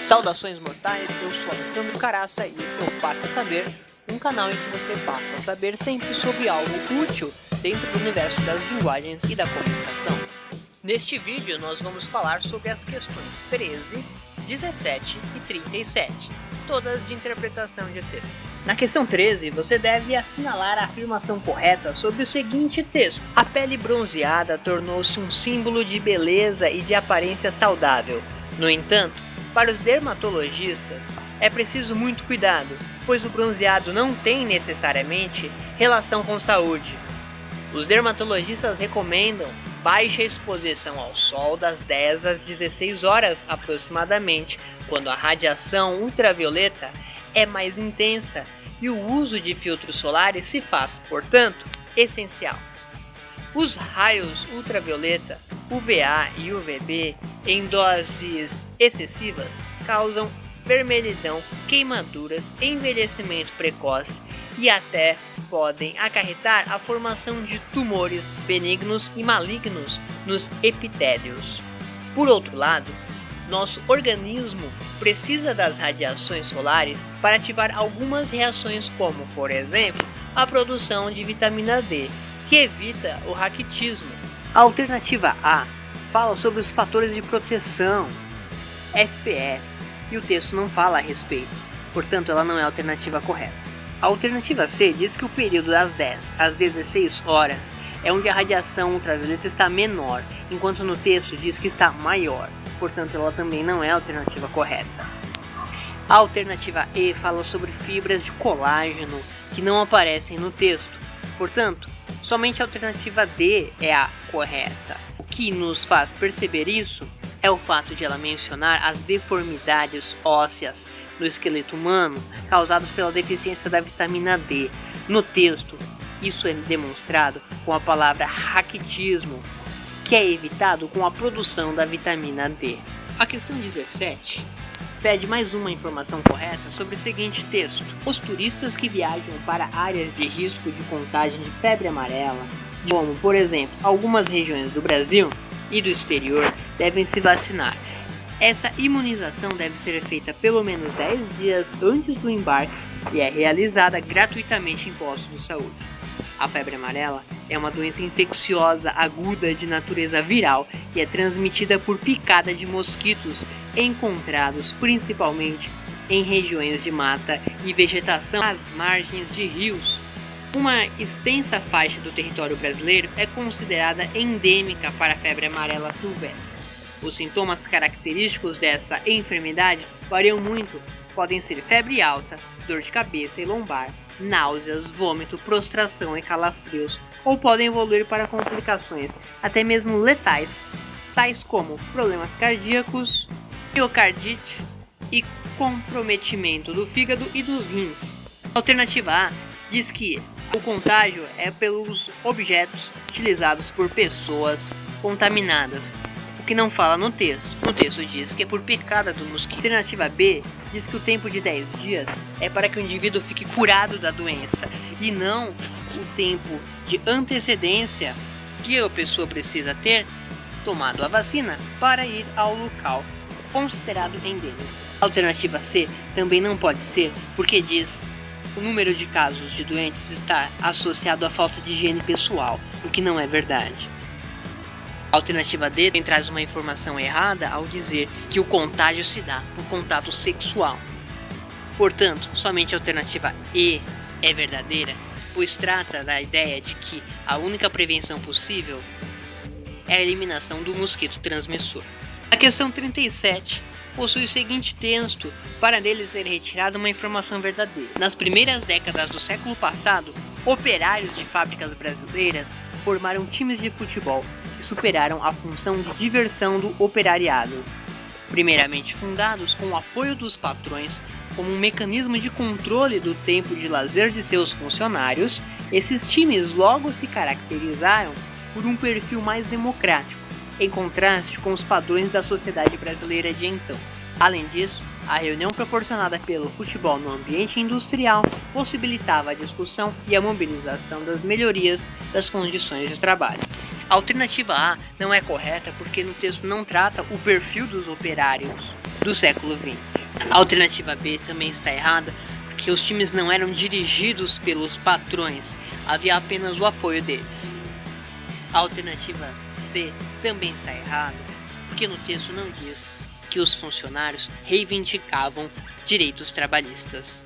Saudações mortais, eu sou Alessandro Caraça e esse é o Passe a Saber, um canal em que você passa a saber sempre sobre algo útil dentro do universo das linguagens e da comunicação. Neste vídeo nós vamos falar sobre as questões 13, 17 e 37, todas de interpretação de texto. Na questão 13, você deve assinalar a afirmação correta sobre o seguinte texto: a pele bronzeada tornou-se um símbolo de beleza e de aparência saudável. No entanto, para os dermatologistas, é preciso muito cuidado, pois o bronzeado não tem necessariamente relação com saúde. Os dermatologistas recomendam baixa exposição ao sol das 10 às 16 horas aproximadamente, quando a radiação ultravioleta é mais intensa e o uso de filtros solares se faz, portanto, essencial. Os raios ultravioleta, UVA e UVB, em doses excessivas, causam vermelhidão, queimaduras, envelhecimento precoce e até podem acarretar a formação de tumores benignos e malignos nos epitélios. Por outro lado, nosso organismo precisa das radiações solares para ativar algumas reações, como, por exemplo, a produção de vitamina D, que evita o raquitismo. A alternativa A fala sobre os fatores de proteção, FPS, e o texto não fala a respeito, portanto ela não é a alternativa correta. A alternativa C diz que o período das 10 às 16 horas é onde a radiação ultravioleta está menor, enquanto no texto diz que está maior, portanto ela também não é a alternativa correta. A alternativa E fala sobre fibras de colágeno que não aparecem no texto, portanto, somente a alternativa D é a correta. O que nos faz perceber isso é o fato de ela mencionar as deformidades ósseas no esqueleto humano causadas pela deficiência da vitamina D. No texto, isso é demonstrado com a palavra raquitismo, que é evitado com a produção da vitamina D. A questão 17 pede mais uma informação correta sobre o seguinte texto: os turistas que viajam para áreas de risco de contágio de febre amarela, como por exemplo algumas regiões do Brasil e do exterior, devem se vacinar. Essa imunização deve ser feita pelo menos 10 dias antes do embarque e é realizada gratuitamente em postos de saúde. A febre amarela é uma doença infecciosa aguda de natureza viral e é transmitida por picada de mosquitos encontrados principalmente em regiões de mata e vegetação às margens de rios. Uma extensa faixa do território brasileiro é considerada endêmica para a febre amarela silvestre. Os sintomas característicos dessa enfermidade variam muito, podem ser febre alta, dor de cabeça e lombar, náuseas, vômito, prostração e calafrios, ou podem evoluir para complicações até mesmo letais, tais como problemas cardíacos, miocardite e comprometimento do fígado e dos rins. A alternativa A diz que o contágio é pelos objetos utilizados por pessoas contaminadas, o que não fala no texto. No texto diz que é por picada do mosquito. A alternativa B diz que o tempo de 10 dias é para que o indivíduo fique curado da doença e não o tempo de antecedência que a pessoa precisa ter tomado a vacina para ir ao local considerado endêmico. A alternativa C também não pode ser porque diz o número de casos de doentes está associado à falta de higiene pessoal, o que não é verdade. A alternativa D traz uma informação errada ao dizer que o contágio se dá por contato sexual. Portanto, somente a alternativa E é verdadeira, pois trata da ideia de que a única prevenção possível é a eliminação do mosquito transmissor. A questão 37 possui o seguinte texto para nele ser retirada uma informação verdadeira. Nas primeiras décadas do século passado, operários de fábricas brasileiras formaram times de futebol que superaram a função de diversão do operariado. Primeiramente fundados com o apoio dos patrões como um mecanismo de controle do tempo de lazer de seus funcionários, esses times logo se caracterizaram por um perfil mais democrático, em contraste com os padrões da sociedade brasileira de então. Além disso, a reunião proporcionada pelo futebol no ambiente industrial possibilitava a discussão e a mobilização das melhorias das condições de trabalho. A alternativa A não é correta porque no texto não trata o perfil dos operários. do século XX. A alternativa B também está errada, porque os times não eram dirigidos pelos patrões, havia apenas o apoio deles. A alternativa C também está errada, porque no texto não diz que os funcionários reivindicavam direitos trabalhistas.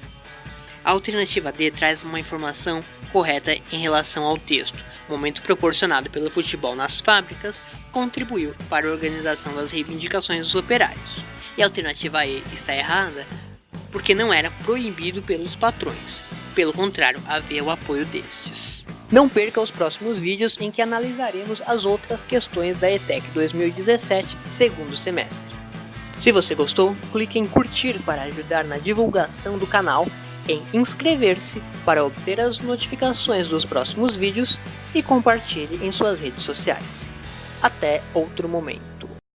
A alternativa D traz uma informação correta em relação ao texto. O momento proporcionado pelo futebol nas fábricas contribuiu para a organização das reivindicações dos operários. E a alternativa E está errada porque não era proibido pelos patrões. Pelo contrário, havia o apoio destes. Não perca os próximos vídeos em que analisaremos as outras questões da ETEC 2017, segundo semestre. Se você gostou, clique em curtir para ajudar na divulgação do canal, em inscrever-se para obter as notificações dos próximos vídeos e compartilhe em suas redes sociais. Até outro momento.